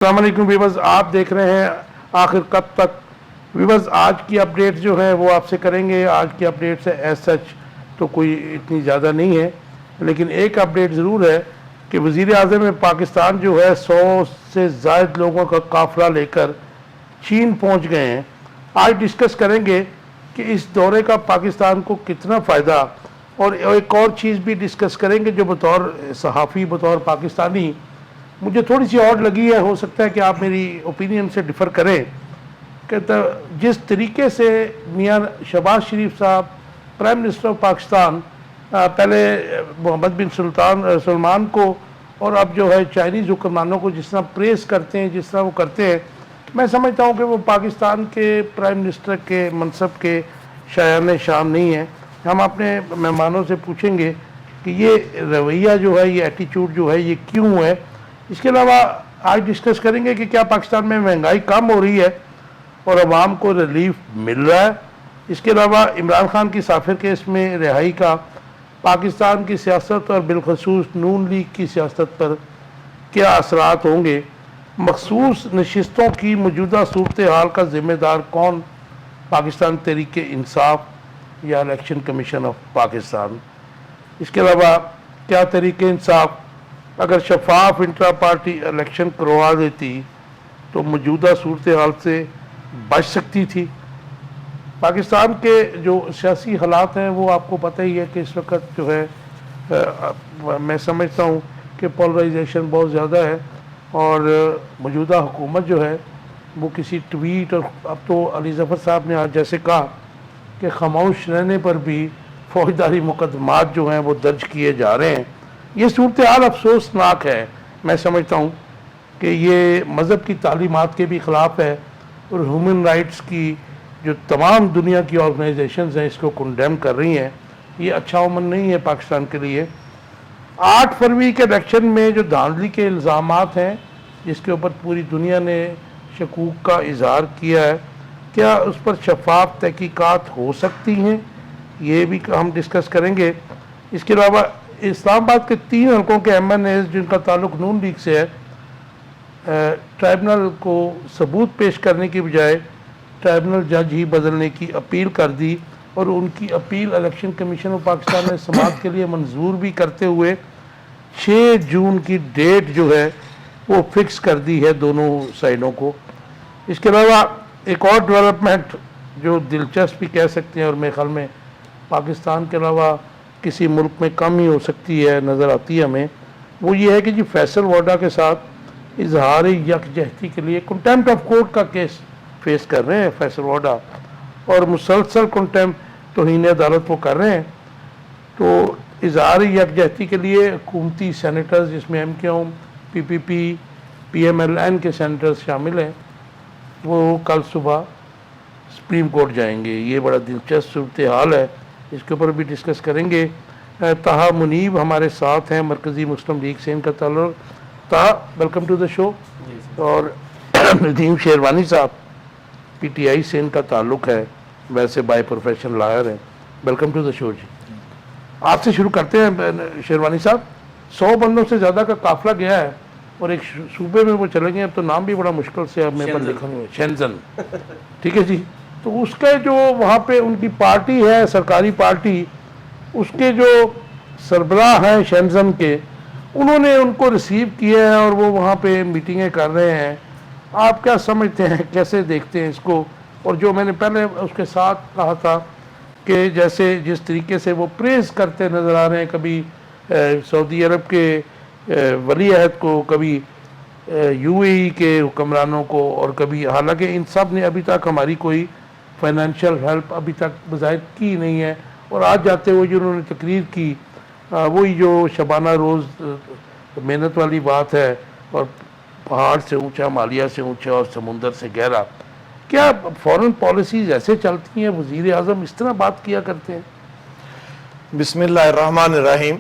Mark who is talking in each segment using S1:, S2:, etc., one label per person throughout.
S1: السلام علیکم ویورز، آپ دیکھ رہے ہیں آخر کب تک۔ ویورز، آج کی اپڈیٹ جو ہے وہ آپ سے کریں گے۔ آج کی اپڈیٹ سے ایز سچ تو کوئی اتنی زیادہ نہیں ہے، لیکن ایک اپڈیٹ ضرور ہے کہ وزیر اعظم پاکستان جو ہے 100 سے زائد لوگوں کا قافلہ لے کر چین پہنچ گئے ہیں۔ آج ڈسکس کریں گے کہ اس دورے کا پاکستان کو کتنا فائدہ، اور ایک اور چیز بھی ڈسکس کریں گے جو بطور صحافی، بطور پاکستانی مجھے تھوڑی سی اور لگی ہے۔ ہو سکتا ہے کہ آپ میری اوپینین سے ڈیفر کریں کہ جس طریقے سے میاں شہباز شریف صاحب پرائم منسٹر آف پاکستان پہلے محمد بن سلمان کو اور اب جو ہے چائنیز حکمرانوں کو جس طرح پریز کرتے ہیں، جس طرح وہ کرتے ہیں، میں سمجھتا ہوں کہ وہ پاکستان کے پرائم منسٹر کے منصب کے شایان شان نہیں ہیں۔ ہم اپنے مہمانوں سے پوچھیں گے کہ یہ رویہ جو ہے، یہ ایٹیچیوڈ جو ہے، یہ کیوں ہے۔ اس کے علاوہ آج ڈسکس کریں گے کہ کیا پاکستان میں مہنگائی کم ہو رہی ہے اور عوام کو ریلیف مل رہا ہے۔ اس کے علاوہ عمران خان کی سافر کیس میں رہائی کا پاکستان کی سیاست اور بالخصوص نون لیگ کی سیاست پر کیا اثرات ہوں گے۔ مخصوص نشستوں کی موجودہ صورتحال کا ذمہ دار کون، پاکستان تحریک انصاف یا الیکشن کمیشن آف پاکستان۔ اس کے علاوہ کیا تحریک انصاف اگر شفاف انٹرا پارٹی الیکشن کروا دیتی تو موجودہ صورتحال سے بچ سکتی تھی۔ پاکستان کے جو سیاسی حالات ہیں وہ آپ کو پتہ ہی ہے کہ اس وقت جو ہے میں سمجھتا ہوں کہ پولرائزیشن بہت زیادہ ہے، اور موجودہ حکومت جو ہے وہ کسی ٹویٹ، اور اب تو علی ظفر صاحب نے آج جیسے کہا کہ خاموش رہنے پر بھی فوجداری مقدمات جو ہیں وہ درج کیے جا رہے ہیں۔ یہ صورتحال افسوسناک ہے۔ میں سمجھتا ہوں کہ یہ مذہب کی تعلیمات کے بھی خلاف ہے، اور ہیومن رائٹس کی جو تمام دنیا کی آرگنائزیشنز ہیں اس کو کنڈیم کر رہی ہیں۔ یہ اچھا عمل نہیں ہے پاکستان کے لیے۔ 8 فروری کے الیکشن میں جو دھاندلی کے الزامات ہیں جس کے اوپر پوری دنیا نے شکوک کا اظہار کیا ہے، کیا اس پر شفاف تحقیقات ہو سکتی ہیں، یہ بھی ہم ڈسکس کریں گے۔ اس کے علاوہ اسلام آباد کے 3 حلقوں کے ایم این ایز جن کا تعلق نون لیگ سے ہے، ٹرائبونل کو ثبوت پیش کرنے کی بجائے ٹرائبونل جج ہی بدلنے کی اپیل کر دی، اور ان کی appeal election commission of Pakistan نے سماعت کے لیے منظور بھی کرتے ہوئے 6 جون کی ڈیٹ جو ہے وہ فکس کر دی ہے دونوں سائڈوں کو۔ اس کے علاوہ ایک اور ڈیولپمنٹ جو دلچسپ بھی کہہ سکتے ہیں، اور میرے خیال میں پاکستان کے علاوہ کسی ملک میں کم ہی ہو سکتی ہے، نظر آتی ہے ہمیں، وہ یہ ہے کہ جی فیصل ووڈا کے ساتھ اظہار یکجہتی کے لیے کنٹیمپٹ آف کورٹ کا کیس فیس کر رہے ہیں فیصل ووڈا، اور مسلسل کنٹیمپٹ توہین عدالت وہ کر رہے ہیں۔ تو اظہار یکجہتی کے لیے حکومتی سینیٹرز جس میں MKO، PPP، PMLN کے سینیٹرز شامل ہیں، وہ کل صبح سپریم کورٹ جائیں گے۔ یہ بڑا دلچسپ صورتحال ہے، اس کے اوپر بھی ڈسکس کریں گے۔ طاہا منیب ہمارے ساتھ ہیں، مرکزی مسلم لیگ سے ان کا تعلق۔ طاہا، ویلکم ٹو دا شو۔ اور ندیم شیروانی صاحب PTI سے ان کا تعلق ہے، ویسے بائی پروفیشن لائر ہیں۔ ویلکم ٹو دا شو جی۔ آپ سے شروع کرتے ہیں شیروانی صاحب۔ 100 بندوں سے زیادہ کا قافلہ گیا ہے، اور ایک صوبے میں وہ چلے گئے، اب تو نام بھی بڑا مشکل سے اب میرے پر لکھا ہوا ہے، شینزن، ٹھیک ہے جی۔ تو اس کے جو وہاں پہ ان کی پارٹی ہے، سرکاری پارٹی، اس کے جو سربراہ ہیں شینزن کے، انہوں نے ان کو ریسیو کیا ہے اور وہ وہاں پہ میٹنگیں کر رہے ہیں۔ آپ کیا سمجھتے ہیں، کیسے دیکھتے ہیں اس کو؟ اور جو میں نے پہلے اس کے ساتھ کہا تھا کہ جیسے جس طریقے سے وہ پریز کرتے نظر آ رہے ہیں، کبھی سعودی عرب کے ولی عہد کو، کبھی UAE کے حکمرانوں کو، اور کبھی، حالانکہ ان سب نے ابھی تک ہماری کوئی فائنینشیل ہیلپ ابھی تک بظاہر کی نہیں ہے، اور آج جاتے ہوئے جو انہوں نے تقریر کی وہی جو شبانہ روز محنت والی بات ہے، اور پہاڑ سے اونچا، مالیہ سے اونچا، اور سمندر سے گہرا۔ کیا فورن پالیسیز ایسے چلتی ہیں؟ وزیر اعظم اس طرح بات کیا کرتے ہیں؟
S2: بسم اللہ الرحمن الرحیم۔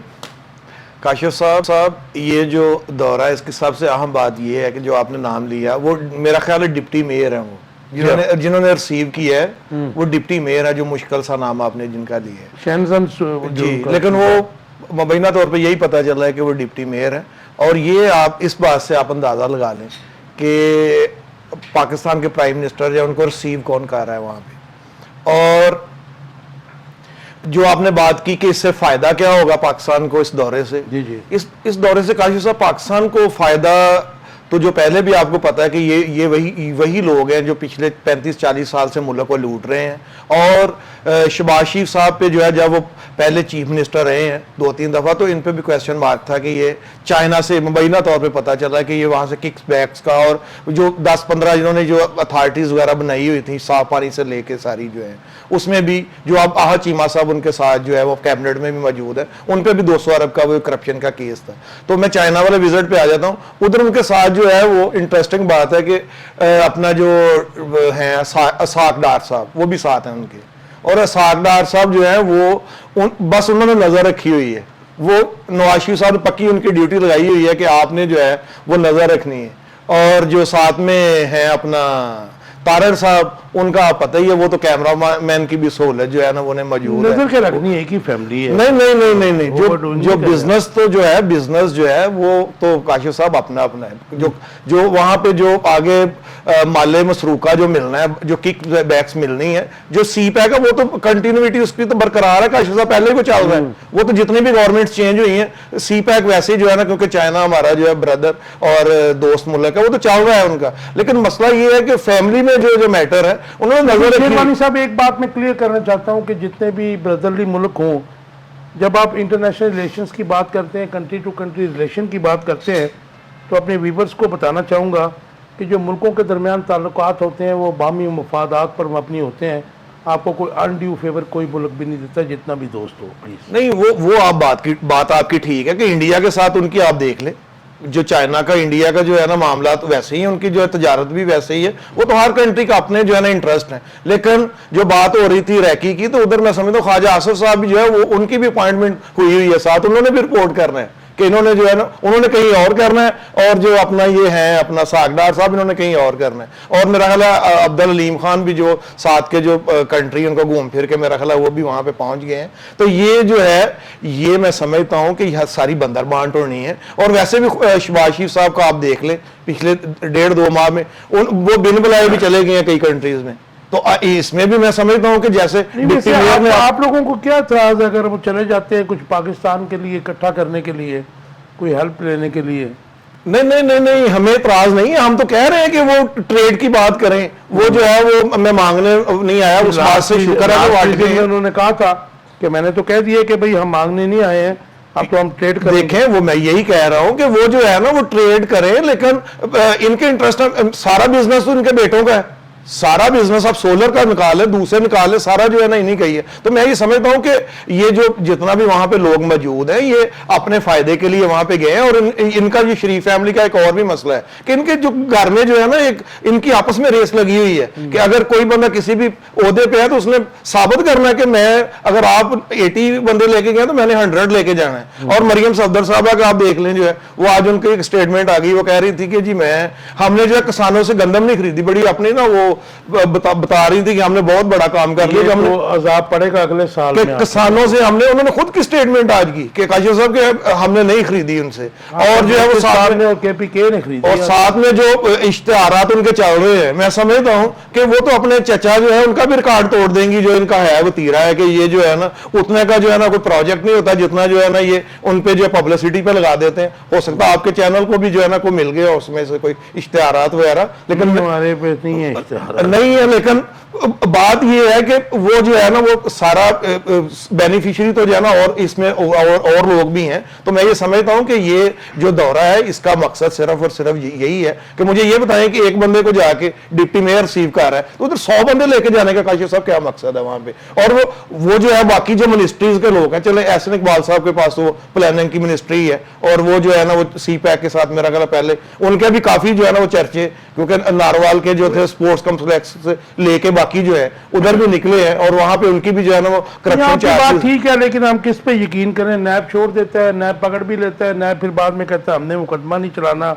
S2: کاشف صاحب یہ جو دورہ ہے، اس کی سب سے اہم بات یہ ہے کہ جو آپ نے نام لیا، وہ میرا خیال ہے ڈپٹی میئر ہیں، وہ جنہوں نے ریسیو کیا ہے وہ ڈپٹی میئر ہے، جو مشکل سا نام آپ نے جن کا لیا ہے،
S1: شینزن
S2: جی، لیکن وہ مبینہ طور پہ یہی پتہ چل رہا ہے کہ وہ ڈپٹی میئر ہے۔ اور یہ آپ اس بات سے آپ اندازہ لگا لیں کہ پاکستان کے پرائم منسٹر یا ان کو ریسیو کون کر رہا ہے وہاں پہ. اور جو آپ نے بات کی کہ اس سے فائدہ کیا ہوگا پاکستان کو اس دورے سے,
S1: جی جی
S2: اس دورے سے کاشف صاحب پاکستان کو فائدہ تو جو پہلے بھی آپ کو پتا ہے کہ یہ وہی لوگ ہیں جو پچھلے 35-40 سال سے ملک کو لوٹ رہے ہیں. اور شہباز شریف صاحب پہ جو ہے جب وہ پہلے چیف منسٹر رہے ہیں 2-3 دفعہ, تو ان پہ بھی کویسچن مارک تھا کہ یہ چائنا سے مبینہ طور پہ پتا چلا کہ یہ وہاں سے ککس بیکس کا, اور جو 10-15 جنہوں نے جو اتھارٹیز وغیرہ بنائی ہوئی تھیں صاف پانی سے لے کے ساری جو ہے, اس میں بھی جو اب آہا چیمہ صاحب ان کے ساتھ جو ہے وہ کیبنٹ میں بھی موجود ہے, ان پہ بھی 200 ارب کا وہ کرپشن کا کیس تھا. تو میں چائنا والے وزٹ پہ آ جاتا ہوں. ادھر ان کے ساتھ جو ہے وہ انٹرسٹنگ بات ہے کہ اپنا جو ہیں اسحاق ڈار صاحب وہ بھی ساتھ ہیں ان کے, اور اسحاق ڈار صاحب جو ہے وہ بس انہوں نے نظر رکھی ہوئی ہے, وہ نواز شریف صاحب نے پکی ان کی ڈیوٹی لگائی ہوئی ہے کہ آپ نے جو ہے وہ نظر رکھنی ہے. اور جو ساتھ میں ہیں اپنا طارر صاحب, ان کا پتہ ہی ہے وہ تو کیمرہ مین کی بھی سہولت جو ہے نا وہ موجود ہے.
S1: نظر کے رکھنی ہے کہ فیملی ہے.
S2: نہیں, جو بزنس تو جو ہے بزنس جو ہے وہ تو کاشف صاحب اپنا ہے. جو وہاں پہ جو آگے مال مسروقہ جو ملنا ہے, جو کک بیکس ملنی ہے, جو سی پیک ہے وہ تو کنٹینیوٹی اس کی تو برقرار ہے کاشف صاحب, پہلے بھی چل رہا ہے. وہ تو جتنی بھی گورنمنٹس چینج ہوئی ہیں, سی پیک ویسے جو ہے نا, کیونکہ چائنا ہمارا جو ہے بردر اور دوست ملک ہے, وہ تو چل رہا ہے ان کا. لیکن مسئلہ یہ ہے کہ فیملی میں جو میٹر ہے انہوں نے نظر
S1: شیروانی صاحب ایک بات میں کلیئر کرنا چاہتا ہوں کہ جتنے بھی برادرلی ملک ہوں, جب آپ انٹرنیشنل ریلیشنز کی بات کرتے ہیں, کنٹری ٹو کنٹری ریلیشن کی بات کرتے ہیں, تو اپنے ویورز کو بتانا چاہوں گا کہ جو ملکوں کے درمیان تعلقات ہوتے ہیں وہ باہمی مفادات پر مبنی ہوتے ہیں. آپ کو کوئی انڈیو فیور کوئی ملک بھی نہیں دیتا جتنا بھی دوست ہو. پلیز
S2: نہیں, وہ آپ بات آپ کی ٹھیک ہے کہ انڈیا کے ساتھ ان کی آپ دیکھ لیں, جو چائنا کا انڈیا کا جو ہے نا معاملات ویسے ہی, ان کی جو ہے تجارت بھی ویسے ہی ہے, وہ تو ہر کنٹری کا اپنے جو ہے نا انٹرسٹ ہیں. لیکن جو بات ہو رہی تھی ریکی کی, تو ادھر میں سمجھتا ہوں خواجہ آصف صاحب بھی جو ہے وہ ان کی بھی اپوائنٹمنٹ ہوئی ہے ساتھ, انہوں نے بھی رپورٹ کرنا ہے کہ انہوں نے جو ہے نا انہوں نے کہیں اور کرنا ہے, اور جو اپنا یہ ہے اپنا اسحاق ڈار صاحب انہوں نے کہیں اور کرنا ہے. اور میرا خیال ہے عبدالعلیم خان بھی جو ساتھ کے جو کنٹری ان کو گھوم پھر کے میرا خیال ہے وہ بھی وہاں پہ پہنچ گئے ہیں. تو یہ جو ہے یہ میں سمجھتا ہوں کہ یہ ساری بندر بانٹ ہونی ہے. اور ویسے بھی شہباز شریف صاحب کا آپ دیکھ لیں پچھلے 1.5-2 ماہ میں وہ بن بلائے بھی چلے گئے ہیں کئی کنٹریز میں. تو اس میں بھی میں سمجھتا ہوں کہ جیسے
S1: آپ لوگوں کو کیا اعتراض ہے اگر وہ چلے جاتے ہیں کچھ پاکستان کے لیے اکٹھا کرنے کے لیے, کوئی ہیلپ لینے کے لیے؟
S2: نہیں, ہمیں اعتراض نہیں ہے. ہم تو کہہ رہے ہیں کہ وہ ٹریڈ کی بات کریں. وہ جو ہے وہ میں مانگنے نہیں آیا, اس بات سے شکر ہے.
S1: انہوں نے کہا تھا کہ میں نے تو کہہ دیا کہ بھئی ہم مانگنے نہیں آئے ہیں, اب تو ہم ٹریڈ کریں.
S2: دیکھیں وہ میں یہی کہہ رہا ہوں کہ وہ جو ہے نا وہ ٹریڈ کریں, لیکن ان کے انٹرسٹ, سارا بزنس تو ان کے بیٹوں کا ہے. سارا بزنس اب سولر کا نکالے, دوسرے نکالے, سارا جو ہے نا انہیں کہی ہے. تو میں یہ سمجھتا ہوں کہ یہ جو جتنا بھی وہاں پہ لوگ موجود ہیں یہ اپنے فائدے کے لیے وہاں پہ گئے ہیں. اور ان کا یہ شریف فیملی کا ایک اور بھی مسئلہ ہے کہ ان کے جو گھر میں جو ہے نا ایک ان کی آپس میں ریس لگی ہوئی ہے کہ اگر کوئی بندہ کسی بھی عہدے پہ ہے تو اس نے ثابت کرنا ہے کہ میں, اگر آپ 80 بندے لے کے گئے تو میں نے 100 لے کے جانا ہے. اور مریم صفدر صاحبہ کا آپ دیکھ لیں جو ہے وہ آج ان کی ایک سٹیٹمنٹ آ گئی, وہ کہہ رہی تھی کہ جی ہم نے جو ہے کسانوں سے گندم نہیں خریدی, بڑی اپنی نا وہ بتا رہی تھی کہ ہم نے بہت بڑا کام کر لیا, ہم نے
S1: عذاب پڑے گا اگلے سال میں.
S2: کسانوں سے انہوں نے خود کی سٹیٹمنٹ آج کی کہ کاشف صاحب کہ ہم نے نہیں خریدی ان سے. اور جو ہے وہ ساتھ میں
S1: KPK نے خریدی,
S2: اور ساتھ میں جو اشتہارات ان کے چل رہے ہیں, میں سمجھتا ہوں کہ وہ تو اپنے چچا جو ہے ان کا بھی ریکارڈ توڑ دیں گی جو ان کا ہے وتیرا ہے کہ یہ جو ہے نا اتنے کا جو ہے نا کوئی پروجیکٹ نہیں ہوتا جتنا جو ہے نا یہ ان پہ جو پبلسٹی پہ لگا دیتے ہیں. ہو سکتا ہے آپ کے چینل کو بھی جو ہے نا کوئی مل گیا اس میں سے کوئی اشتہارات وغیرہ, لیکن
S1: ہمارے پہ نہیں ہے اشتہارات,
S2: نہیں ہے. لیکن بات یہ ہے کہ وہ جو ہے نا وہ سارا بینیفیشری تو جو ہے نا اور اس میں اور لوگ بھی ہیں. تو میں یہ سمجھتا ہوں کہ یہ جو دورہ ہے اس کا مقصد صرف اور صرف یہی ہے کہ مجھے یہ بتائیں کہ ایک بندے کو جا کے ڈپٹی میئر ریسیو کر رہا ہے تو ادھر 100 بندے لے کے جانے کا کاشف صاحب کیا مقصد ہے وہاں پہ. اور وہ جو ہے باقی جو منسٹریز کے لوگ ہیں, چلے احسن اقبال صاحب کے پاس وہ پلاننگ کی منسٹری ہے, اور وہ جو ہے نا وہ سی پیک کے ساتھ میرا خیال پہلے ان کے بھی کافی جو ہے نا وہ چرچے, کیونکہ ناروال کے جو تھے اسپورٹس کمپلیکس سے لے کے باقی جو ہے ادھر بھی نکلے ہیں, اور وہاں پہ ان کی بھی جو ہے نا وہ کرپشن
S1: بات ٹھیک ہے. لیکن ہم کس پہ یقین کریں؟ نیب چھوڑ دیتا ہے, نیب پکڑ بھی لیتا ہے, نیب پھر بعد میں کہتا ہے ہم نے مقدمہ نہیں چلانا.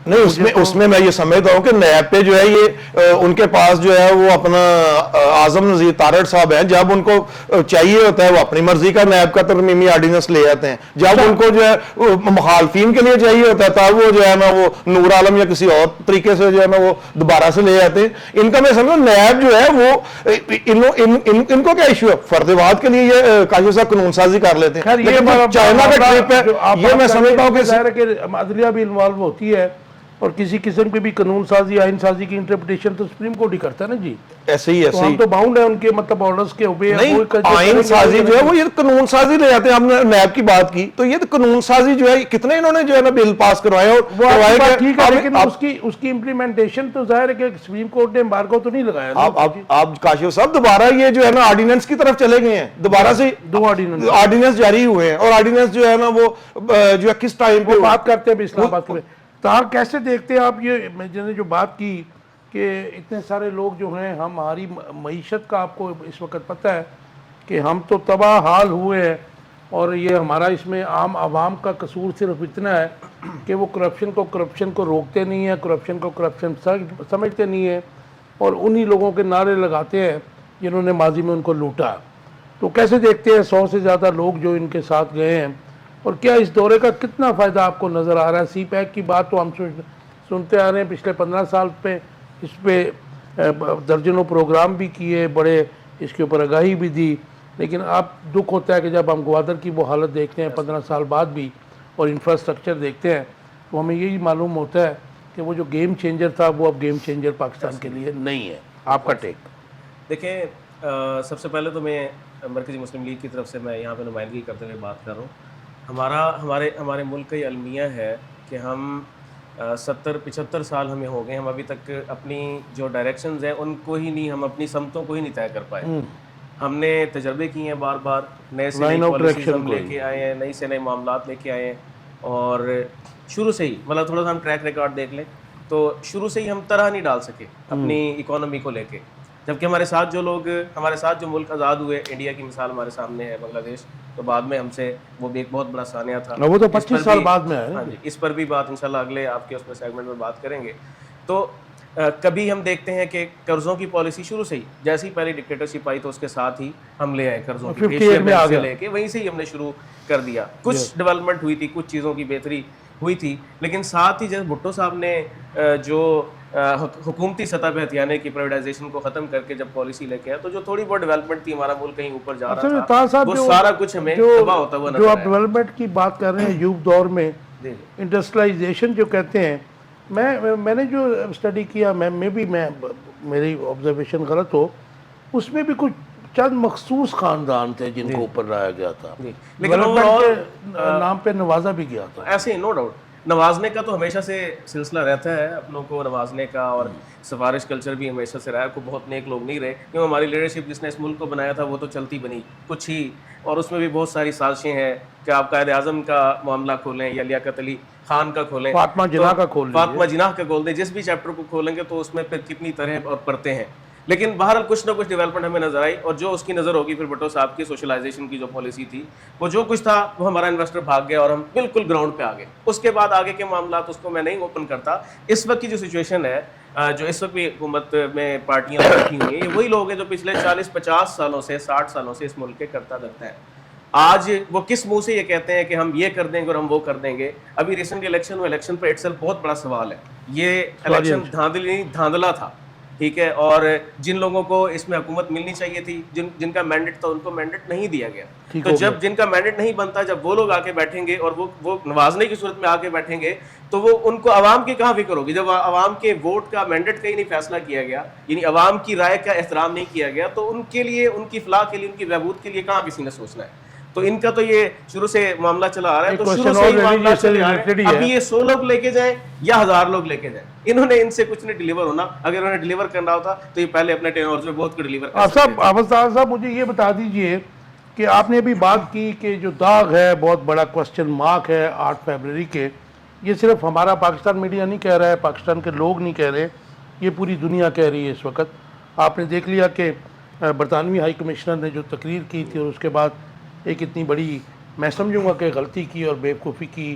S2: نہیں اس میں میں یہ سمجھتا ہوں کہ نیب پہ جو ہے یہ ان کے پاس جو ہے وہ اپنا اعظم نذیر تارڑ صاحب ہیں، جب ان کو چاہیے ہوتا ہے وہ اپنی مرضی کا نیب کا ترمیمی آرڈیننس لے آتے ہیں، جب ان کو جو ہے مخالفین کے لیے چاہیے ہوتا ہے تب وہ جو ہے نا وہ نور عالم یا کسی اور طریقے سے جو ہے نا وہ دوبارہ سے لے آتے ہیں۔ ان کا میں سمجھوں نیب جو ہے وہ ان کو کیا ایشو ہے، فرد واد کے لیے یہ کاشف صاحب قانون سازی کر لیتے ہیں، لیکن چائنا کا ٹرپ ہے یہ میں سمجھتا ہوں کہ
S1: عدلیہ بھی انوالو ہوتی ہے اور کسی قسم کی بھی قانون سازی آئین سازی کی انٹرپریٹیشن تو سپریم کورٹ ہی کرتا ہے نا جی،
S2: ایسے ہی
S1: تو ہم تو باؤنڈ ہیں ان کے مطلب آرڈرز کے اوپر۔
S2: نہیں آئین سازی جو ہے وہ یہ قانون سازی لے جاتے ہیں، ہم نے نیب کی بات کی تو یہ قانون سازی جو ہے کتنے انہوں نے جو ہے نا بل پاس کروائے اور
S1: ٹھیک ہے، لیکن اس کی امپلیمنٹیشن تو ظاہر ہے کہ سپریم کورٹ نے امبارگو تو نہیں لگایا۔
S2: آپ کاشف صاحب دوبارہ یہ جو ہے نا آرڈیننس کی طرف چلے گئے ہیں، دوبارہ سے
S1: 2
S2: آرڈیننس جاری ہوئے ہیں اور آرڈیننس جو ہے نا وہ جو ہے کس ٹائم پہ
S1: بات کرتے ہیں اسلام آباد کے تاہم کیسے دیکھتے ہیں آپ یہ میں نے جو بات کی کہ اتنے سارے لوگ جو ہیں ہماری معیشت کا آپ کو اس وقت پتہ ہے کہ ہم تو تباہ حال ہوئے ہیں، اور یہ ہمارا اس میں عام عوام کا قصور صرف اتنا ہے کہ وہ کرپشن کو روکتے نہیں ہیں، کرپشن سمجھتے نہیں ہیں اور انہی لوگوں کے نعرے لگاتے ہیں جنہوں نے ماضی میں ان کو لوٹا۔ تو کیسے دیکھتے ہیں 100 سے زیادہ لوگ جو ان کے ساتھ گئے ہیں، اور کیا اس دورے کا کتنا فائدہ آپ کو نظر آ رہا ہے؟ سی پیک کی بات تو ہم سنتے آ رہے ہیں پچھلے 15 سال پہ، اس پہ درجنوں پروگرام بھی کیے، بڑے اس کے اوپر آگاہی بھی دی، لیکن اب دکھ ہوتا ہے کہ جب ہم گوادر کی وہ حالت دیکھتے ہیں 15 سال بعد بھی اور انفراسٹرکچر دیکھتے ہیں تو ہمیں یہی معلوم ہوتا ہے کہ وہ جو گیم چینجر تھا وہ اب گیم چینجر پاکستان کے لیے نہیں ہے۔ آپ کا ٹیک؟
S3: دیکھیں، سب سے پہلے تو میں مرکزی مسلم لیگ کی طرف سے میں یہاں پہ نمائندگی کرتے ہوئے بات کر رہا ہوں۔ ہمارے ملک کا یہ المیہ ہے کہ ہم 70-75 سال ہمیں ہو گئے، ہم ابھی تک اپنی جو ڈائریکشنز ہیں ان کو ہی نہیں، ہم اپنی سمتوں کو ہی نہیں طے کر پائے۔ ہم نے تجربے کیے ہیں بار بار، نئے سے نئی پالیسیز ہم لے کے آئے ہیں، نئی سے نئے معاملات لے کے آئے ہیں، اور شروع سے ہی مطلب تھوڑا سا ہم ٹریک ریکارڈ دیکھ لیں تو شروع سے ہی ہم طرح نہیں ڈال سکے اپنی اکانومی کو لے کے، جبکہ ہمارے ساتھ جو ملک آزاد ہوئے، انڈیا کی مثال ہمارے سامنے ہے، بنگلہ دیش، تو بعد میں ہم سے وہ بھی ایک بہت بڑا سانحہ تھا،
S1: وہ تو 25 سال بعد میں ہے۔
S3: ہاں جی، اس پر بھی بات انشاءاللہ اگلے آپ کے اس میں سیگمنٹ میں بات کریں گے۔ تو کبھی ہم دیکھتے ہیں کہ قرضوں کی پالیسی شروع سے ہی، جیسے ہی پہلی ڈکٹیٹرشپ آئی تو اس کے ساتھ ہی ہم لے آئے قرضوں کی، ایشیا بینک سے لے کے وہیں سے ہی ہم نے شروع کر دیا۔ کچھ ڈیولپمنٹ ہوئی تھی، کچھ چیزوں کی بہتری ہوئی تھی، لیکن ساتھ ہی جیسے بھٹو صاحب نے جو حکومتی سطح پہ ہتھیانے کی پرائیویٹائزیشن کو ختم کر کے جب پالیسی لے کے آیا تو جو تھوڑی بہت ڈیولپمنٹ تھی، ہمارا ملک کہیں اوپر جا رہا تھا، وہ سارا کچھ ہمیں تباہ ہوتا ہوا نظر آیا۔
S1: جو آپ ڈیولپمنٹ کی بات کر رہے ہیں یوگ دور میں، انڈسٹریلائزیشن جو کہتے ہیں، میں نے جو اسٹڈی کیا، میری آبزرویشن غلط ہو، اس میں بھی کچھ چند مخصوص خاندان تھے جن کو اوپر لایا گیا تھا،
S3: لیکن
S1: نام پہ نوازا بھی گیا تھا۔
S3: ایسے ہی نو ڈاؤٹ نوازنے کا تو ہمیشہ سے سلسلہ رہتا ہے اپنوں کو نوازنے کا، اور سفارش کلچر بھی ہمیشہ سے رہا ہے۔ کوئی بہت نیک لوگ نہیں رہے، کیوں ہماری لیڈرشپ جس نے اس ملک کو بنایا تھا وہ تو چلتی بنی کچھ ہی، اور اس میں بھی بہت ساری سازشیں ہیں کہ آپ قائد اعظم کا معاملہ کھولیں یا لیاقت علی خان کا کھولیں،
S1: فاطمہ جناح کا
S3: کھول دیں، جس بھی چیپٹر کو کھولیں گے تو اس میں پھر کتنی طرح اور پرتیں ہیں، لیکن بہرحال کچھ نہ کچھ ڈیولپمنٹ ہمیں نظر آئی، اور جو اس کی نظر ہوگی پھر بھٹو صاحب کی سوشلائزیشن کی جو پالیسی تھی، وہ جو کچھ تھا وہ ہمارا انویسٹر بھاگ گیا اور ہم بالکل گراؤنڈ پہ آ گئے۔ اس کے بعد آگے کے معاملات اس کو میں نہیں اوپن کرتا۔ اس وقت کی جو سچویشن ہے، جو اس وقت بھی حکومت میں پارٹیاں بیٹھی ہوئی ہیں، یہ وہی لوگ ہیں جو پچھلے 40-50 سالوں سے 60 سالوں سے اس ملک کے کرتا دھرتا ہے۔ آج وہ کس منہ سے یہ کہتے ہیں کہ ہم یہ کر دیں گے اور ہم وہ کر دیں گے؟ ابھی ریسنٹ الیکشن ہوئے، الیکشن پہ اٹسیلف بہت بڑا سوال ہے۔ یہ الیکشن دھاندلا تھا، ٹھیک ہے، اور جن لوگوں کو اس میں حکومت ملنی چاہیے تھی، جن کا مینڈیٹ تھا، ان کو مینڈیٹ نہیں دیا گیا۔ تو جب جن کا مینڈیٹ نہیں بنتا، جب وہ لوگ آ کے بیٹھیں گے اور وہ نوازنے کی صورت میں آ کے بیٹھیں گے تو وہ ان کو عوام کی کہاں فکر ہوگی؟ جب عوام کے ووٹ کا مینڈیٹ کا ہی نہیں فیصلہ کیا گیا، یعنی عوام کی رائے کا احترام نہیں کیا گیا، تو ان کے لیے، ان کی فلاح کے لیے، ان کی بہبود کے لیے کہاں کسی نے سوچنا ہے؟ تو ان کا تو یہ شروع سے معاملہ چلا آ رہا ہے، تو شروع سے ہی معاملہ چلے آ رہا ہے۔ ابھی یہ 100 لوگ لے کے جائیں یا 1000 لوگ لے کے جائیں، انہوں نے ان سے کچھ نہیں ڈیلیور ہونا۔ اگر انہوں نے ڈیلیور کرنا ہوتا تو یہ پہلے اپنے ٹین میں بہت کچھ ڈیلیور کر سکتے تھے۔
S1: حافظ صاحب مجھے یہ بتا دیجئے کہ آپ نے ابھی بات کی کہ جو داغ ہے، بہت بڑا کوسچن مارک ہے 8 فیبرری کے، یہ صرف ہمارا پاکستان میڈیا نہیں کہہ رہا ہے، پاکستان کے لوگ نہیں کہہ رہے، یہ پوری دنیا کہہ رہی ہے اس وقت۔ آپ نے دیکھ لیا کہ برطانوی ہائی کمشنر نے جو تقریر کی تھی اور اس کے بعد ایک اتنی بڑی، میں سمجھوں گا کہ غلطی کی اور بیوقوفی کی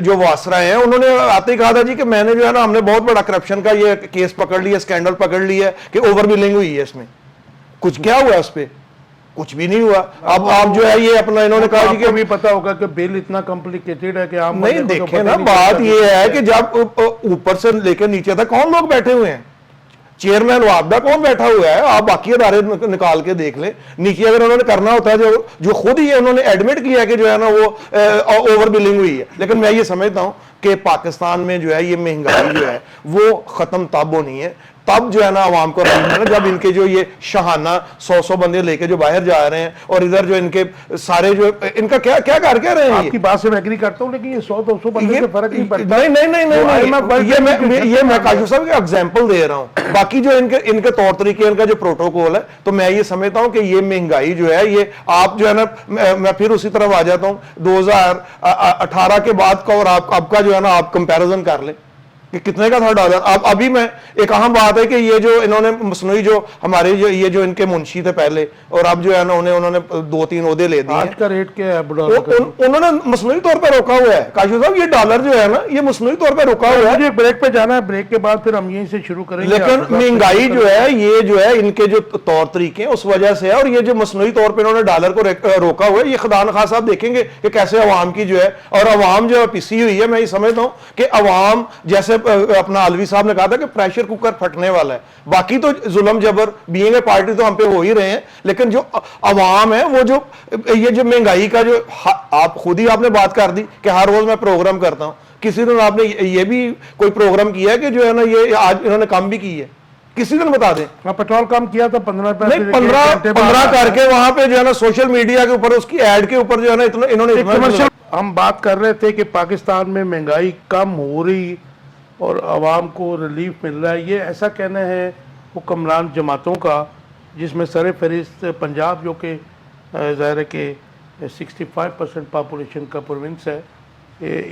S2: جو واسرا ہیں انہوں نے آتے ہی کہا تھا جی کہ میں نے جو ہے نا ہم نے بہت بڑا کرپشن کا یہ کیس پکڑ لیا, اسکینڈل پکڑ لیا کہ اوور بلنگ ہوئی ہے اس میں. کچھ کیا ہوا اس پہ؟ کچھ بھی نہیں ہوا. اب آپ جو ہے یہ اپنا انہوں نے کہا جی کہ
S1: بھی پتا ہوگا کہ بل اتنا کمپلیکیٹڈ ہے کہ عام
S2: نہیں دیکھیں نا, بات یہ ہے کہ جب اوپر سے لے کے نیچے تک کون لوگ بیٹھے ہوئے ہیں, چیئرمین وابدہ کون بیٹھا ہوا ہے, آپ باقی ادارے نکال کے دیکھ لیں. نیچے اگر انہوں نے کرنا ہوتا ہے جو خود ہی انہوں نے ایڈمٹ کیا کہ جو ہے نا وہ اوور بلنگ ہوئی ہے. لیکن میں یہ سمجھتا ہوں کہ پاکستان میں جو ہے یہ مہنگائی جو ہے وہ ختم تب ہونی ہے تب جو ہے نا عوام کو رہنا ہے جب ان کے جو یہ شہانہ 100 بندے لے کے جو باہر جا رہے ہیں اور ادھر جو ان کے سارے جو ان کا کیا کر کے رہے ہیں.
S1: آپ کی بات سے میں ایگری کرتا ہوں, لیکن یہ 100-200 بندے سے فرق نہیں پڑتا.
S2: نہیں, یہ میں کاشف صاحب ایگزامپل دے رہا ہوں. باقی جو ان کے طور طریقے, ان کا جو پروٹوکول ہے, تو میں یہ سمجھتا ہوں کہ یہ مہنگائی جو ہے یہ آپ جو ہے نا, میں پھر اسی طرف آ جاتا ہوں 2018 کے بعد کا اور اب کا جو ہے نا آپ کمپیریزن کر لیں کہ کتنے کا تھا ڈالر. اب ابھی میں ایک اہم بات ہے کہ یہ جو انہوں نے مصنوعی جو ہمارے یہ جو ان کے منشی تھے پہلے اور اب جو ہے نا انہوں نے 2-3 عہدے لے دیے.
S1: آج کا ریٹ کیا ہے
S2: انہوں نے مصنوعی طور پہ روکا ہوا ہے. کاشف صاحب یہ ڈالر جو ہے نا یہ مصنوعی طور پہ روکا ہوا ہے.
S1: مجھے بریک پہ جانا ہے, بریک کے بعد پھر ہم یہیں سے شروع کریں گے.
S2: لیکن مہنگائی جو ہے یہ جو ہے ان کے جو طور طریقے ہیں اس وجہ سے ہے, اور یہ جو مصنوعی طور پہ انہوں نے ڈالر کو روکا ہوا ہے, یہ خدا نخواست آپ دیکھیں گے کہ کیسے عوام کی جو ہے, اور عوام جو پسی ہوئی ہے. میں یہ سمجھتا ہوں کہ عوام جیسے اپنا علوی صاحب نے کہا تھا کہ پریشر کوکر پھٹنے والا ہے. باقی تو ظلم جبر بینگ اے پارٹی تو ہم پہ ہو ہی رہے ہیں, لیکن جو عوام ہے وہ جو یہ جو مہنگائی کا جو آپ خود ہی آپ نے بات کر دی کہ ہر روز میں پروگرام کرتا ہوں, کسی دن آپ نے یہ بھی کوئی پروگرام کیا ہے کہ جو ہے نا یہ آج انہوں نے کام بھی کی ہے؟ کسی دن بتا دیں.
S1: پیٹرول کم کیا تھا
S2: 15 کر کے وہاں پہ جو ہے نا سوشل میڈیا کے اوپر اس کی ایڈ کے اوپر جو ہے نا انہوں نے
S1: ہم بات کر رہے تھے کہ پاکستان میں مہنگائی کم ہو رہی اور عوام کو ریلیف مل رہا ہے. یہ ایسا کہنا ہے حکمران جماعتوں کا, جس میں سر فہرست پنجاب جو کہ ظاہر ہے کہ 65% پاپولیشن کا پروونس ہے.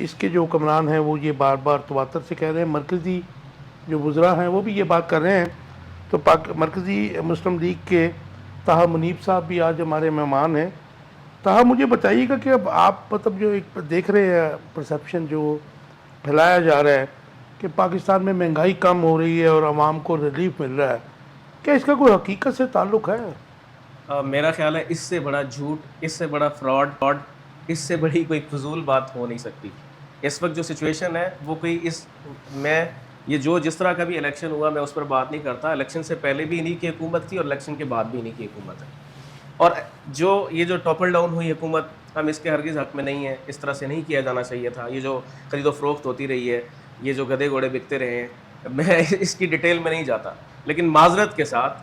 S1: اس کے جو حکمران ہیں وہ یہ بار بار تواتر سے کہہ رہے ہیں. مرکزی جو وزراء ہیں وہ بھی یہ بات کر رہے ہیں. تو مرکزی مسلم لیگ کے طاہر منیب صاحب بھی آج ہمارے مہمان ہیں. طاہر مجھے بتائیے گا کہ اب آپ مطلب جو ایک دیکھ رہے ہیں پرسیپشن جو پھیلایا جا رہا ہے کہ پاکستان میں مہنگائی کم ہو رہی ہے اور عوام کو ریلیف مل رہا ہے, کیا اس کا کوئی حقیقت سے تعلق ہے؟
S3: میرا خیال ہے اس سے بڑا جھوٹ, اس سے بڑا فراڈ, اس سے بڑی کوئی فضول بات ہو نہیں سکتی. اس وقت جو سچویشن ہے وہ کوئی میں یہ جس طرح کا بھی الیکشن ہوا میں اس پر بات نہیں کرتا. الیکشن سے پہلے بھی انہی کی حکومت تھی اور الیکشن کے بعد بھی انہی کی حکومت ہے. اور یہ جو ٹاپل ڈاؤن ہوئی حکومت, ہم اس کے ہرگز حق میں نہیں ہیں. اس طرح سے نہیں کیا جانا چاہیے تھا. یہ جو خرید و فروخت ہوتی رہی ہے, یہ جو گدھے گھوڑے بکتے رہے ہیں, میں اس کی ڈیٹیل میں نہیں جاتا. لیکن معذرت کے ساتھ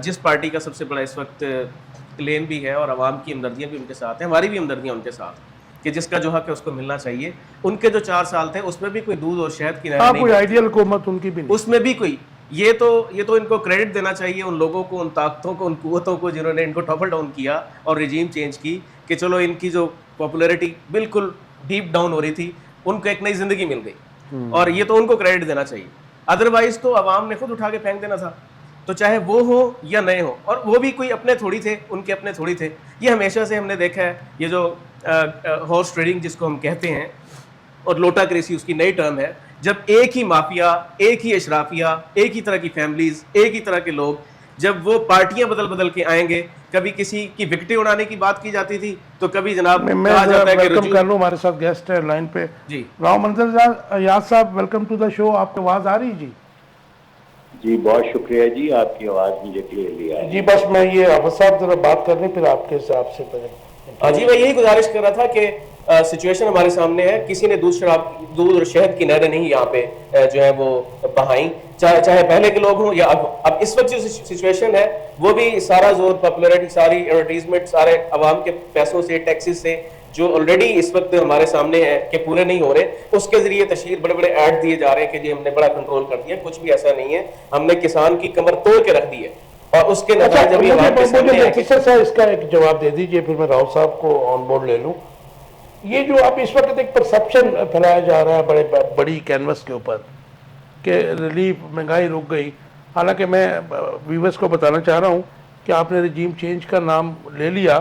S3: جس پارٹی کا سب سے بڑا اس وقت کلیم بھی ہے اور عوام کی ہمدردیاں بھی ان کے ساتھ ہیں, ہماری بھی ہمدردیاں ان کے ساتھ, کہ جس کا جو حق ہے اس کو ملنا چاہیے. ان کے جو 4 سال تھے اس میں بھی کوئی دودھ اور شہد کی نہر نہیں,
S1: کوئی آئیڈیل حکومت ان کی بھی نہیں,
S3: اس میں بھی کوئی. یہ تو ان کو کریڈٹ دینا چاہیے ان لوگوں کو, ان طاقتوں کو, ان قوتوں کو جنہوں نے ان کو ٹاپل ڈاؤن کیا اور رجیم چینج کی, کہ چلو ان کی جو پاپولیرٹی بالکل ڈیپ ڈاؤن ہو رہی تھی ان کو ایک نئی زندگی مل گئی, اور یہ تو ان کو کریڈٹ دینا چاہیے. ادروائز تو عوام نے خود اٹھا کے پھینک دینا تھا, تو چاہے وہ ہو یا نئے ہو. اور وہ بھی کوئی اپنے تھوڑی تھے, ان کے اپنے تھوڑی تھے. یہ ہمیشہ سے ہم نے دیکھا ہے, یہ جو ہارس ٹریڈنگ جس کو ہم کہتے ہیں, اور لوٹا کریسی اس کی نئی ٹرم ہے, جب ایک ہی مافیا, ایک ہی اشرافیہ, ایک ہی طرح کی فیملیز, ایک ہی طرح کے لوگ, جب وہ پارٹیاں بدل کے آئیں گے, کبھی کسی کی وکٹیں اڑانے کی بات کی جاتی تھی, تو کبھی جناب کہا جاتا ہے کہ
S1: ویلکم کر لوں. ہمارے ساتھ گیسٹ ہے لائن پہ
S3: جی
S1: راؤ منظر یاد صاحب, ویلکم ٹو دا شو. آپ کی آواز آ رہی جی؟
S4: جی بہت شکریہ جی, آپ کی آواز مجھے کلیئرلی آ رہی ہے.
S1: جی بس میں یہ حافظ صاحب ذرا بات کر لیں پھر آپ کے حساب سے.
S3: جی میں یہی گزارش کر رہا تھا کہ سچویشن ہمارے سامنے ہے, کسی نے دودھ اور شہد کی نہریں نہیں یہاں پہ جو ہے وہ بہائیں, چاہے پہلے کے لوگ ہوں یا اب اس وقت جو سچویشن ہے وہ بھی سارا زور پاپولیرٹی, ساری ایڈورٹیزمنٹ, سارے عوام کے پیسوں سے, ٹیکسز سے جو آلریڈی اس وقت ہمارے سامنے ہے کہ پورے نہیں ہو رہے, اس کے ذریعے تشہیر بڑے بڑے ایڈ دیے جا رہے ہیں کہ جی ہم نے بڑا کنٹرول کر دیا. کچھ بھی ایسا نہیں ہے, ہم نے کسان کی کمر توڑ کے رکھ دی ہے, اور اس کے نتائج ابھی ہمارے سامنے ہیں.
S1: اس کا ایک جواب دے دیجئے, پھر میں راؤ صاحب کو آن بورڈ لے لوں. یہ جو اب اس وقت ایک پرسپشن پھیلایا جا رہا ہے بڑی کینوس کے اوپر کہ ریلیف, مہنگائی رک گئی, حالانکہ میں ویورز کو بتانا چاہ رہا ہوں کہ آپ نے رجیم چینج کا نام لے لیا,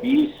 S4: 20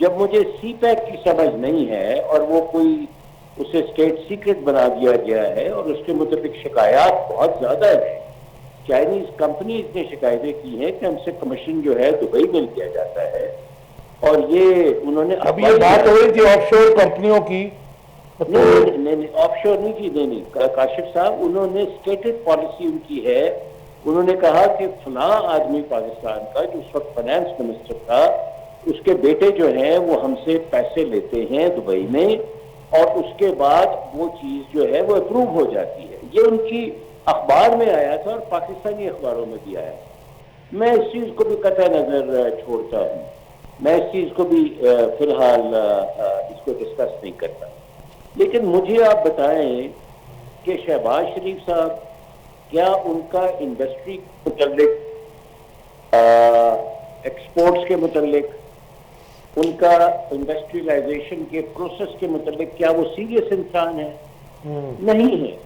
S4: جب مجھے سی پیک کی سمجھ نہیں ہے اور وہ کوئی اسے اسٹیٹ سیکرٹ بنا دیا گیا ہے اور اس کے متعلق شکایات بہت زیادہ ہیں، چائنیز کمپنیز نے شکایتیں کی ہیں کہ ہم سے کمیشن جو ہے دبئی میں لیا جاتا ہے، اور یہ انہوں نے
S1: اب یہ بات ہو رہی تھی آف شور کمپنیوں کی،
S4: نہیں آف شور نہیں کی، نہیں کاشف صاحب، انہوں نے اسٹیٹڈ پالیسی ان کی ہے. انہوں نے کہا کہ فلاں آدمی پاکستان کا جو اس وقت فائنانس منسٹر تھا، اس کے بیٹے جو ہیں وہ ہم سے پیسے لیتے ہیں دبئی میں، اور اس کے بعد وہ چیز جو ہے وہ اپروو ہو جاتی ہے. یہ ان کی اخبار میں آیا تھا اور پاکستانی اخباروں میں بھی آیا. میں اس چیز کو بھی قطع نظر چھوڑتا ہوں، میں اس چیز کو بھی فی الحال اس کو ڈسکس نہیں کرتا. لیکن مجھے آپ بتائیں کہ شہباز شریف صاحب کیا ان کا انڈسٹری کے متعلق، ایکسپورٹس کے متعلق، ان کا انڈسٹریلائزیشن کے پروسیس کے متعلق کیا وہ سیریس انسان ہے؟ نہیں ہے،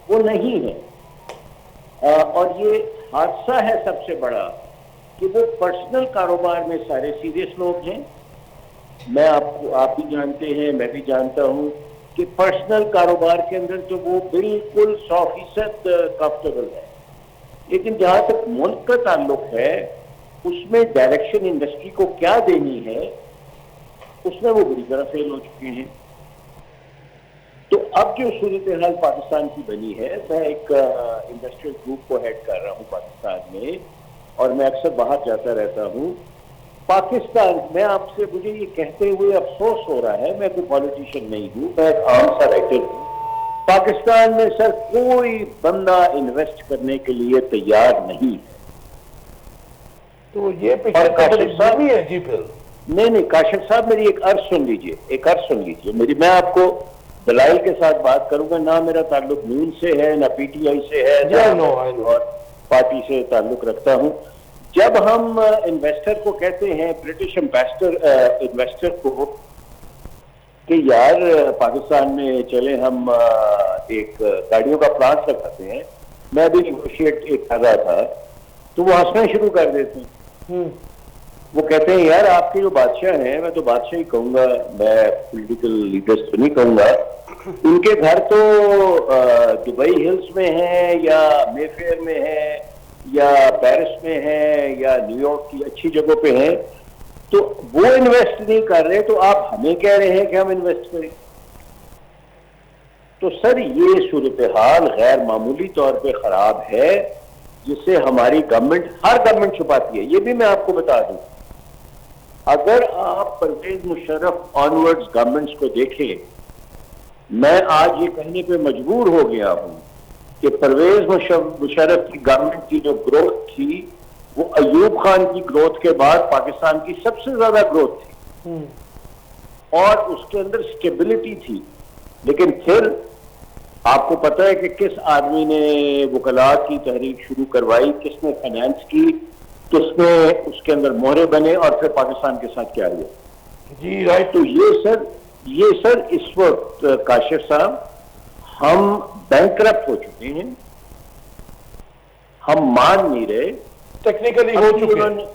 S4: وہ نہیں ہے. اور یہ حادثہ ہے سب سے بڑا کہ وہ پرسنل کاروبار میں سارے سیریس لوگ ہیں. میں آپ بھی جانتے ہیں، میں بھی جانتا ہوں کہ پرسنل کاروبار کے اندر تو وہ بالکل 100% کمفرٹیبل ہے. لیکن جہاں تک ملک کا تعلق ہے، اس میں ڈائریکشن انڈسٹری کو کیا دینی ہے، اس میں وہ بری طرح فیل ہو چکے ہیں. تو اب جو صورتحال پاکستان کی بنی ہے، میں ایک انڈسٹریل گروپ کو ہیڈ کر رہا ہوں پاکستان میں، اور میں اکثر باہر جاتا رہتا ہوں. پاکستان میں آپ سے مجھے یہ کہتے ہوئے افسوس ہو رہا ہے، میں کوئی پالیٹیشین نہیں ہوں، میں ایک عام سا رائٹر ہوں. پاکستان میں سر کوئی بندہ انویسٹ کرنے کے لیے تیار نہیں ہے.
S1: تو یہ پکچر ہے جی. پھر
S4: نہیں کاشف صاحب، میری ایک عرض سن لیجئے، میں آپ کو دلائل کے ساتھ بات کروں گا. نہ میرا تعلق نون سے ہے، نہ پی ٹی آئی سے ہے، نہ اور پارٹی سے تعلق رکھتا ہوں. جب ہم انویسٹر کو کہتے ہیں، برٹش امبیسڈر انویسٹر کو، کہ یار پاکستان میں چلے ہم ایک گاڑیوں کا پلانٹ لگاتے ہیں، میں بھی نیگوشیٹ کر رہا تھا، تو وہ ہنسنا شروع کر دیتے ہیں. وہ کہتے ہیں یار آپ کے جو بادشاہ ہیں، میں تو بادشاہ ہی کہوں گا، میں پولیٹیکل لیڈرز تو نہیں کہوں گا، ان کے گھر تو دبئی ہلز میں ہیں، یا مے فیئر میں ہیں، یا پیرس میں ہیں، یا نیو یارک کی اچھی جگہوں پہ ہیں، تو وہ انویسٹ نہیں کر رہے تو آپ ہمیں کہہ رہے ہیں کہ ہم انویسٹ کریں. تو سر یہ صورتحال غیر معمولی طور پہ خراب ہے، جس سے ہماری ہر گورنمنٹ چھپاتی ہے. یہ بھی میں آپ کو بتا دوں، اگر آپ پرویز مشرف آنورڈز گورنمنٹس کو دیکھیں، میں آج یہ کہنے پہ مجبور ہو گیا ہوں کہ پرویز مشرف کی گورنمنٹ کی جو گروتھ تھی، وہ ایوب خان کی گروتھ کے بعد پاکستان کی سب سے زیادہ گروتھ تھی، اور اس کے اندر سٹیبلٹی تھی. لیکن پھر آپ کو پتہ ہے کہ کس آدمی نے وکلاء کی تحریک شروع کروائی، کس نے فائنانس کی، کس نے اس کے اندر مہرے بنے، اور پھر پاکستان کے ساتھ کیا ہوا.
S1: جی رائٹ.
S4: تو یہ سر اس وقت کاشف صاحب ہم بینکرپٹ ہو چکے ہیں، ہم مان نہیں رہے.
S1: ٹیکنیکلی ہو چکے ہیں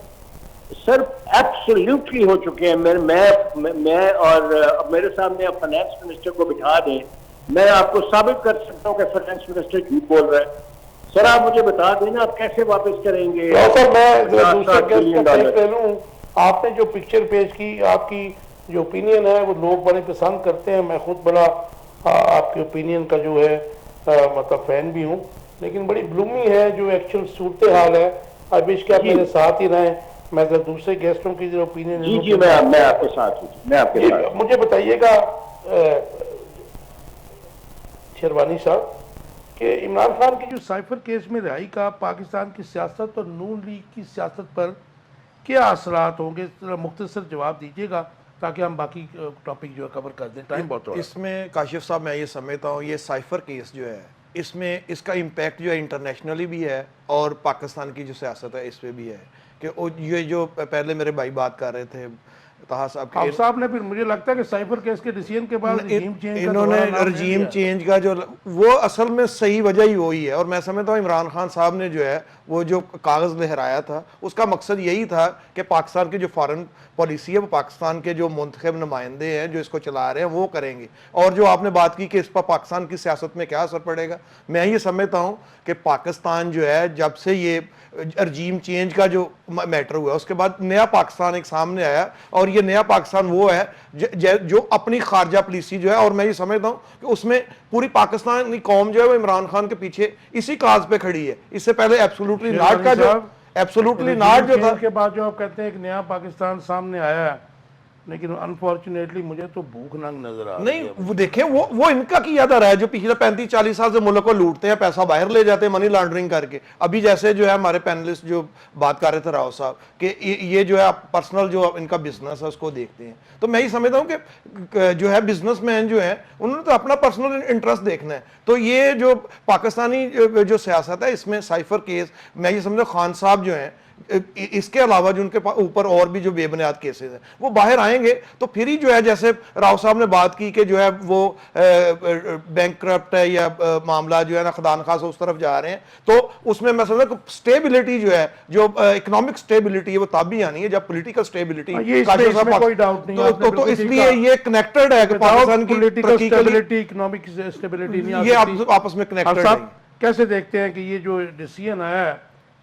S4: سر، ایبسلیوٹلی ہو چکے ہیں. میں اور میرے سامنے آپ فائنانس منسٹر کو بٹھا دیں، میں آپ کو ثابت کر سکتا ہوں کہ فائنانس منسٹر جھوٹ بول رہا ہے. سر آپ مجھے بتا دینا آپ کیسے واپس کریں گے.
S1: سر میں دوسرے گیسٹ کا ٹیک لے لوں. آپ نے جو پکچر پیش کی، آپ کی جو اوپینین ہے وہ لوگ بڑے پسند کرتے ہیں. میں خود بڑا آپ کے اوپینین کا جو ہے مطلب فین بھی ہوں، لیکن بڑی بلومی ہے جو ایکچوئل صورتحال ہے. آئی وش کہ آپ میرے ساتھ ہی رہیں. میں دوسرے گیسٹوں کی جو اوپینین
S4: جی میں آپ کے ساتھ ہوں. میں آپ کے ساتھ.
S1: مجھے بتائیے گا شیروانی صاحب کہ عمران خان کی جو سائفر کیس میں رہائی کا پاکستان کی سیاست اور نون لیگ کی سیاست پر کیا اثرات ہوں گے؟ مختصر جواب دیجیے گا تاکہ ہم باقی ٹاپک جو ہے کور کر دیں. ٹائم بہت ہو رہا ہے.
S2: اس میں کاشف صاحب میں یہ سمجھتا ہوں یہ سائفر کیس جو ہے، اس میں اس کا امپیکٹ جو ہے انٹرنیشنلی بھی ہے اور پاکستان کی جو سیاست ہے اس پہ بھی ہے. کہ یہ جو پہلے میرے بھائی بات کر رہے تھے طاہا صاحب
S1: آپ صاحب نے پھر مجھے لگتا ہے کہ سائفر کیس کے ڈیسیژن کے بعد رجیم چینج کا
S2: انہوں نے
S1: دوبارہ نام لے
S2: رجیم
S1: لیا۔
S2: چینج کا جو وہ اصل میں صحیح وجہ ہی وہی ہے، اور میں سمجھتا ہوں عمران خان صاحب نے جو ہے وہ جو کاغذ لہرایا تھا اس کا مقصد یہی تھا کہ پاکستان کی جو فارن پالیسی ہے وہ پاکستان کے جو منتخب نمائندے ہیں جو اس کو چلا رہے ہیں وہ کریں گے۔ اور جو آپ نے بات کی کہ اس پر پاکستان کی سیاست میں کیا اثر پڑے گا، میں یہ سمجھتا ہوں کہ پاکستان جو ہے جب سے یہ رجیم چینج کا جو میٹر ہوا اس کے بعد نیا پاکستان ایک سامنے آیا، اور یہ نیا پاکستان وہ ہے جو اپنی خارجہ پالیسی جو ہے، اور میں یہ سمجھتا ہوں کہ اس میں پوری پاکستانی قوم جو ہے وہ عمران خان کے پیچھے اسی کاز پہ کھڑی ہے۔ اس سے پہلے ایبسولوٹلی ناٹ کا جو ایبسولوٹلی ناٹ جو تھا
S1: کے بعد جو آپ کہتے ہیں ایک نیا پاکستان سامنے آیا ہے، لیکن انفارچونیٹلی مجھے تو بھوک ننگ نظر آ رہی ہے۔
S2: نہیں وہ دیکھیں وہ ان کا کیا تھا ہے جو پچھلے 35-40 سال سے ملک کو لوٹتے ہیں، پیسہ باہر لے جاتے ہیں منی لانڈرنگ کر کے۔ ابھی جیسے جو ہے ہمارے پینلسٹ جو بات کر رہے تھے راؤ صاحب کہ یہ جو ہے پرسنل جو ان کا بزنس ہے اس کو دیکھتے ہیں، تو میں یہ سمجھتا ہوں کہ جو ہے بزنس مین جو ہیں انہوں نے تو اپنا پرسنل انٹرسٹ دیکھنا ہے۔ تو یہ جو پاکستانی جو سیاست ہے اس میں سائفر کیس، میں یہ سمجھتا ہوں خان صاحب جو ہیں اس کے علاوہ جو ان کے اوپر اور بھی جو بے بنیاد کیسز ہیں وہ باہر آئیں گے، تو پھر ہی جو ہے جیسے راؤ صاحب نے بات کی کہ جو ہے وہ بینک کرپٹ ہے یا معاملہ جو ہے نا خدان خاص اس طرف جا رہے ہیں، تو اس میں میں سمجھتا ہوں کہ سٹیبلٹی جو ہے جو اکنامک سٹیبلٹی ہے وہ تب بھی آنی ہے جب پولیٹیکل سٹیبلٹی،
S1: اس میں کوئی ڈاؤٹ نہیں ہے،
S2: تو اس لیے یہ کنیکٹڈ ہے کہ پاکستان کی
S1: پولیٹیکل سٹیبلٹی اکنامک سٹیبلٹی نہیں آ
S2: یہ
S1: سکتی۔
S2: آپس میں کنیکٹڈ
S1: صاحب
S2: ہے۔
S1: کیسے دیکھتے ہیں کہ یہ جو ڈیسیژن آیا ہے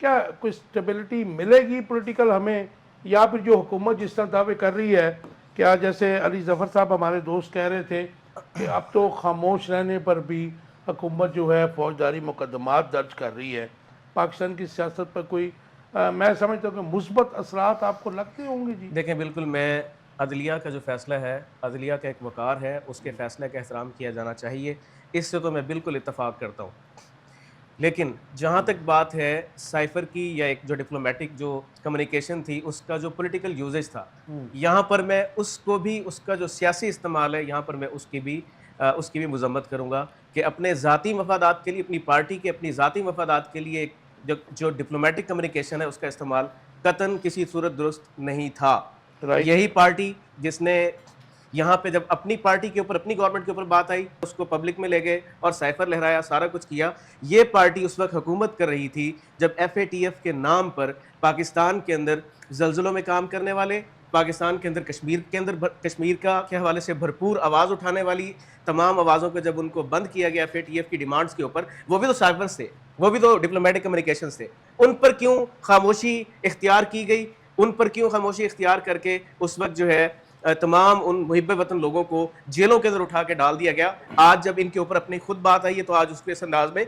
S1: کیا کوئی سٹیبلٹی ملے گی پولیٹیکل ہمیں، یا پھر جو حکومت جس طرح دعوے کر رہی ہے، کیا جیسے علی ظفر صاحب ہمارے دوست کہہ رہے تھے کہ اب تو خاموش رہنے پر بھی حکومت جو ہے فوجداری مقدمات درج کر رہی ہے، پاکستان کی سیاست پر کوئی میں سمجھتا ہوں کہ مثبت اثرات آپ کو لگتے ہوں گے؟ جی
S3: دیکھیں بالکل، میں عدلیہ کا جو فیصلہ ہے، عدلیہ کا ایک وقار ہے، اس کے فیصلے کا احترام کیا جانا چاہیے، اس سے تو میں بالکل اتفاق کرتا ہوں۔ لیکن جہاں تک بات ہے سائفر کی یا ایک جو ڈپلومیٹک جو کمیونیکیشن تھی اس کا جو پولیٹیکل یوزیج تھا، یہاں پر میں اس کو بھی اس کا جو سیاسی استعمال ہے یہاں پر میں اس کی بھی مذمت کروں گا کہ اپنے ذاتی مفادات کے لیے، اپنی پارٹی کے اپنی ذاتی مفادات کے لیے جو ڈپلومیٹک کمیونیکیشن ہے اس کا استعمال قطعاً کسی صورت درست نہیں تھا۔ یہی پارٹی جس نے یہاں پہ جب اپنی پارٹی کے اوپر اپنی گورنمنٹ کے اوپر بات آئی اس کو پبلک میں لے گئے اور سائفر لہرایا، سارا کچھ کیا۔ یہ پارٹی اس وقت حکومت کر رہی تھی جب FATF کے نام پر پاکستان کے اندر زلزلوں میں کام کرنے والے، پاکستان کے اندر کشمیر کے حوالے سے بھرپور آواز اٹھانے والی تمام آوازوں کو جب ان کو بند کیا گیا FATF کی ڈیمانڈز کے اوپر، وہ بھی تو سائفرز تھے، وہ بھی تو ڈپلومیٹک کمیونیکیشنز تھے، ان پر کیوں خاموشی اختیار کی گئی؟ ان پر کیوں خاموشی اختیار کر کے اس وقت جو ہے تمام ان محب وطن لوگوں کو جیلوں کے اندر اٹھا کے ڈال دیا گیا؟ آج جب ان کے اوپر اپنی خود بات آئی ہے تو آج اس کو اس انداز میں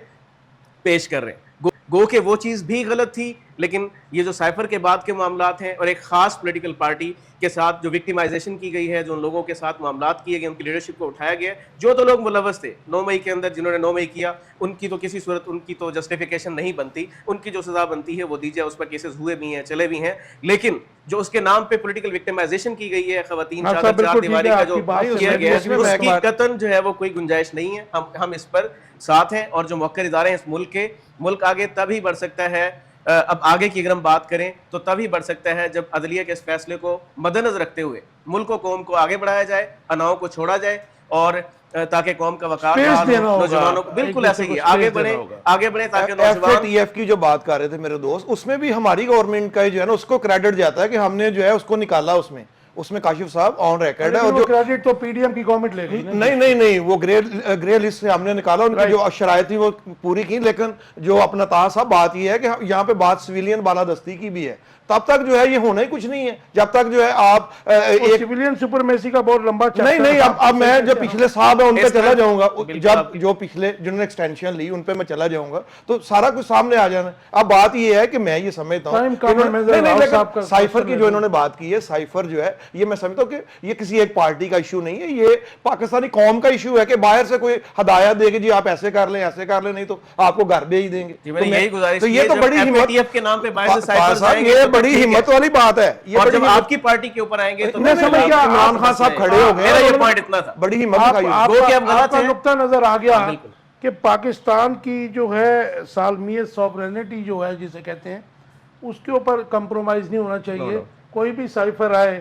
S3: پیش کر رہے ہیں، گو کہ وہ چیز بھی غلط تھی، لیکن یہ جو سائفر کے بعد کے معاملات ہیں اور ایک خاص پولیٹیکل پارٹی کے ساتھ جو وکٹیمائزیشن کی گئی ہے، جو ان لوگوں کے ساتھ معاملات کیے گئے، ان کی لیڈرشپ کو اٹھایا گیا، جو تو لوگ ملوث تھے 9 مئی کے اندر، جنہوں نے 9 مئی کیا، ان کی تو کسی صورت ان کی تو جسٹیفیکیشن نہیں بنتی، ان کی جو سزا بنتی ہے وہ دی جائے، اس پر کیسز ہوئے بھی ہیں، چلے بھی ہیں، لیکن جو اس کے نام پہ پولیٹیکل وکٹیمائزیشن کی گئی ہے، خواتین چار دیواری کا جو کیا گیا ہے، اس کی قطعاً جو ہے وہ کوئی گنجائش نہیں ہے۔ ہم اس پر ساتھ ہیں، اور جو موقر ادارے ہیں اس ملک آگے تبھی بڑھ سکتا ہے، اب آگے کی اگر ہم بات کریں تو تبھی بڑھ سکتا ہے جب عدلیہ کے اس فیصلے کو مد نظر رکھتے ہوئے ملک و قوم کو آگے بڑھایا جائے، اناؤں کو چھوڑا جائے، اور تاکہ قوم کا وقار نوجوانوں کو بالکل ایسے ہی آگے بڑھے تاکہ نوجوان
S2: FATF کی جو بات کر رہے تھے میرے دوست، اس میں بھی ہماری گورنمنٹ کا جو ہے نا اس کو کریڈٹ جاتا ہے کہ ہم نے جو ہے اس کو نکالا، اس میں کاشف صاحب آن ریکارڈ ہے، اور جو
S1: کریڈٹ تو PDM کی گورنمنٹ لے گئی۔
S2: نہیں وہ گرے لسٹ سے ہم نے نکالا، ان کی جو شرائط تھی وہ پوری کی، لیکن جو اپنا طاہا صاحب بات یہ ہے کہ یہاں پہ بات سویلین بالادستی کی بھی ہے، تب تک جو ہے یہ ہونا ہی کچھ نہیں ہے جب تک جو ہے آپ ایک
S1: سویلین سپرمیسی کا بہت لمبا
S2: نہیں اب میں جو پچھلے صاحب ہے ان پہ چلا جاؤں گا، جب جو پچھلے جنہوں نے ایکسٹینشن لی ان پہ میں چلا جاؤں گا تو سارا کچھ سامنے آ جانا ہے۔ اب بات یہ ہے کہ میں یہ سمجھتا ہوں سائفر کی جو انہوں نے بات کی ہے، سائفر جو ہے یہ میں سمجھتا ہوں کہ یہ کسی ایک پارٹی کا ایشو نہیں ہے، یہ پاکستانی قوم کا ایشو ہے کہ باہر سے کوئی ہدایت دے کہ جی آپ ایسے کر لیں نہیں تو آپ کو گھر بھیج دیں گے۔ تو یہ تو بڑی ہمت
S3: کے نام پہ باہر سے سائفر جائیں گے،
S2: یہ بڑی ہمت والی بات ہے،
S3: اور جب آپ کی پارٹی کے اوپر آئیں گے تو
S2: میں سمجھ گیا عمران خان صاحب کھڑے ہو گئے،
S3: میرا یہ پوائنٹ اتنا تھا،
S2: بڑی ہمت دکھائی،
S1: آپ کا نقطہ نظر آ گیا کہ پاکستان کی جو ہے سالمیت سوورینٹی جو ہے جسے کہتے ہیں اس کے اوپر کمپرومائز نہیں ہونا چاہیے، کوئی بھی سائفر آئے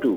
S4: 2,